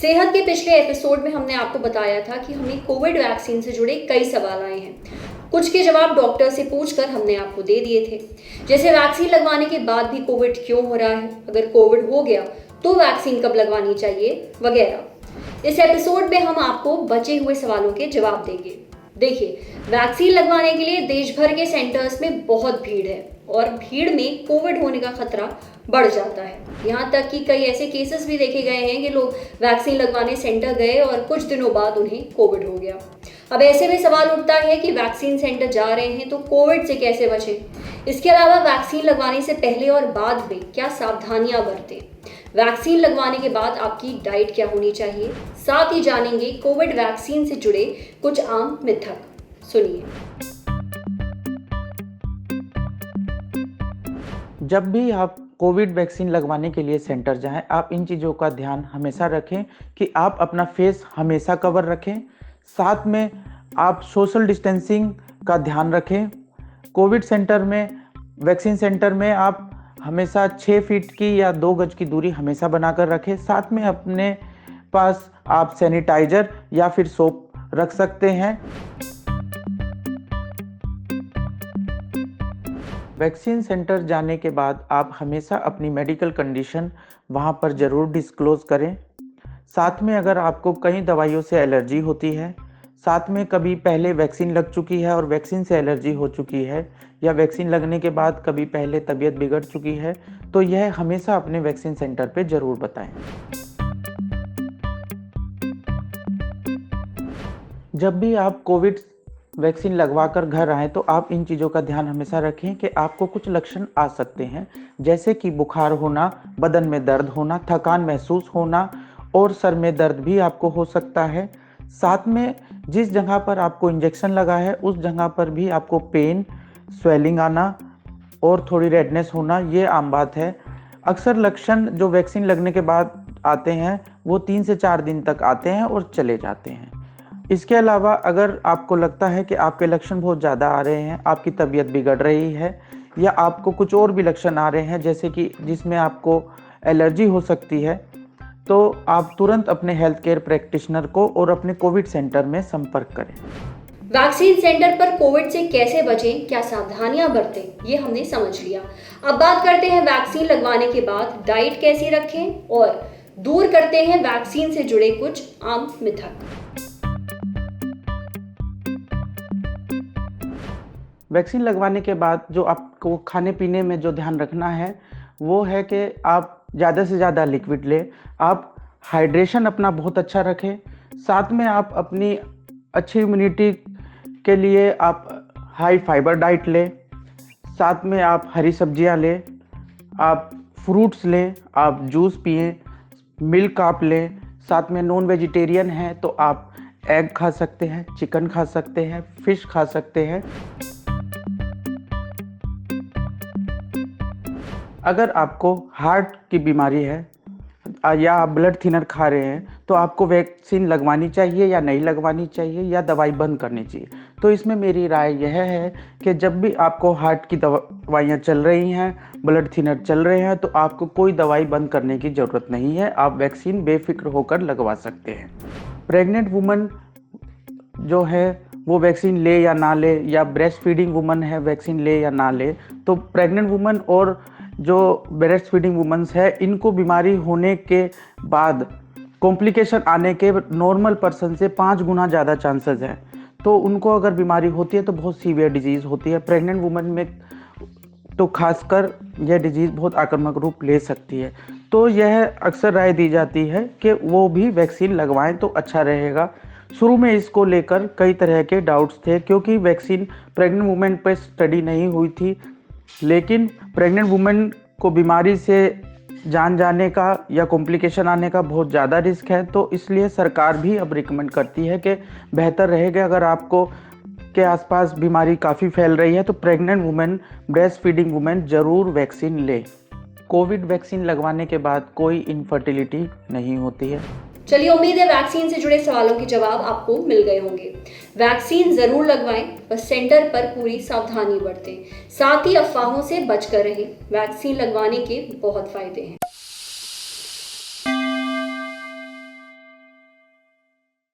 सेहत के पिछले एपिसोड में हमने आपको बताया था कि हमें कोविड वैक्सीन से जुड़े कई सवाल आए हैं। कुछ के जवाब डॉक्टर से पूछकर हमने आपको दे दिए थे, जैसे वैक्सीन लगवाने के बाद भी कोविड क्यों हो रहा है, अगर कोविड हो गया तो वैक्सीन कब लगवानी चाहिए वगैरह। इस एपिसोड में हम आपको बचे हुए सवालों के जवाब देंगे। देखिए, वैक्सीन लगवाने के लिए देश भर के सेंटर्स में बहुत भीड़ है और भीड़ में कोविड होने का खतरा बढ़ जाता है। यहाँ तक कि कई ऐसे केसेस भी देखे गए हैं कि लोग वैक्सीन लगवाने सेंटर गए और कुछ दिनों बाद उन्हें कोविड हो गया। अब ऐसे में सवाल उठता है कि वैक्सीन सेंटर जा रहे हैं तो कोविड से कैसे बचें। इसके अलावा वैक्सीन लगवाने से पहले और बाद में क्या सावधानियां बरतें, वैक्सीन लगवाने के बाद आपकी डाइट क्या होनी चाहिए, साथ ही जानेंगे कोविड वैक्सीन से जुड़े कुछ आम मिथक। सुनिए। जब भी आप कोविड वैक्सीन लगवाने के लिए सेंटर जाएं, आप इन चीज़ों का ध्यान हमेशा रखें कि आप अपना फेस हमेशा कवर रखें, साथ में आप सोशल डिस्टेंसिंग का ध्यान रखें। कोविड सेंटर में, वैक्सीन सेंटर में आप हमेशा 6 फीट की या 2 गज की दूरी हमेशा बनाकर रखें। साथ में अपने पास आप सैनिटाइजर या फिर सोप रख सकते हैं। वैक्सीन सेंटर जाने के बाद आप हमेशा अपनी मेडिकल कंडीशन वहाँ पर ज़रूर डिस्क्लोज़ करें। साथ में अगर आपको कई दवाइयों से एलर्जी होती है, साथ में कभी पहले वैक्सीन लग चुकी है और वैक्सीन से एलर्जी हो चुकी है, या वैक्सीन लगने के बाद कभी पहले तबीयत बिगड़ चुकी है, तो यह हमेशा अपने वैक्सीन सेंटर पे ज़रूर बताएं। जब भी आप कोविड वैक्सीन लगवा कर घर आएँ तो आप इन चीज़ों का ध्यान हमेशा रखें कि आपको कुछ लक्षण आ सकते हैं, जैसे कि बुखार होना, बदन में दर्द होना, थकान महसूस होना और सर में दर्द भी आपको हो सकता है। साथ में जिस जगह पर आपको इंजेक्शन लगा है उस जगह पर भी आपको पेन, स्वेलिंग आना और थोड़ी रेडनेस होना, ये आम बात है। अक्सर लक्षण जो वैक्सीन लगने के बाद आते हैं वो 3 से 4 दिन तक आते हैं और चले जाते हैं। इसके अलावा अगर आपको लगता है कि आपके लक्षण बहुत ज़्यादा आ रहे हैं, आपकी तबीयत बिगड़ रही है, या आपको कुछ और भी लक्षण आ रहे हैं जैसे कि जिसमें आपको एलर्जी हो सकती है, तो आप तुरंत अपने हेल्थ केयर प्रैक्टिशनर को और अपने कोविड सेंटर में संपर्क करें। वैक्सीन सेंटर पर कोविड से कैसे बचें, क्या सावधानियां बरतें, ये हमने समझ लिया। अब बात करते हैं वैक्सीन लगवाने के बाद डाइट कैसी रखें और दूर करते हैं वैक्सीन से जुड़े कुछ आम मिथक। वैक्सीन लगवाने के बाद जो आपको खाने पीने में जो ध्यान रखना है वो है कि आप ज़्यादा से ज़्यादा लिक्विड लें, आप हाइड्रेशन अपना बहुत अच्छा रखें, साथ में आप अपनी अच्छी इम्यूनिटी के लिए आप हाई फाइबर डाइट लें, साथ में आप हरी सब्जियां लें, आप फ्रूट्स लें, आप जूस पिएं, मिल्क आप लें, साथ में नॉन वेजिटेरियन हैं तो आप एग खा सकते हैं, चिकन खा सकते हैं, फिश खा सकते हैं। अगर आपको हार्ट की बीमारी है या आप ब्लड थिनर खा रहे हैं तो आपको वैक्सीन लगवानी चाहिए या नहीं लगवानी चाहिए, या दवाई बंद करनी चाहिए। तो इसमें मेरी राय यह है कि जब भी आपको हार्ट की दवाइयाँ चल रही हैं, ब्लड थिनर चल रहे हैं, तो आपको कोई दवाई बंद करने की ज़रूरत नहीं है, आप वैक्सीन बेफिक्र होकर लगवा सकते हैं। प्रेग्नेंट वुमन जो है वो वैक्सीन ले या ना ले, या ब्रेस्ट फीडिंग वुमन है वैक्सीन ले या ना ले, तो प्रेग्नेंट वुमन और जो ब्रेस्ट फीडिंग वुमेन्स है इनको बीमारी होने के बाद कॉम्प्लिकेशन आने के नॉर्मल पर्सन से 5 गुना ज़्यादा चांसेस हैं। तो उनको अगर बीमारी होती है तो बहुत सीवियर डिजीज़ होती है। प्रेग्नेंट वुमेन में तो खासकर यह डिजीज़ बहुत आक्रामक रूप ले सकती है। तो यह अक्सर राय दी जाती है कि वो भी वैक्सीन लगवाएं तो अच्छा रहेगा। शुरू में इसको लेकर कई तरह के डाउट्स थे क्योंकि वैक्सीन प्रेग्नेंट वुमेन पर स्टडी नहीं हुई थी, लेकिन प्रेग्नेंट वुमेन को बीमारी से जान जाने का या कॉम्प्लिकेशन आने का बहुत ज़्यादा रिस्क है। तो इसलिए सरकार भी अब रिकमेंड करती है कि बेहतर रहेगा अगर आपको के आसपास बीमारी काफ़ी फैल रही है तो pregnant women, breast feeding women ज़रूर वैक्सीन ले। कोविड वैक्सीन लगवाने के बाद कोई इनफर्टिलिटी नहीं होती है। चलिए, उम्मीद है वैक्सीन से जुड़े सवालों के जवाब आपको मिल गए होंगे। वैक्सीन जरूर लगवाएं, बस सेंटर पर पूरी सावधानी बरतें, साथ ही अफवाहों से बचकर रहें। वैक्सीन लगवाने के बहुत फायदे हैं।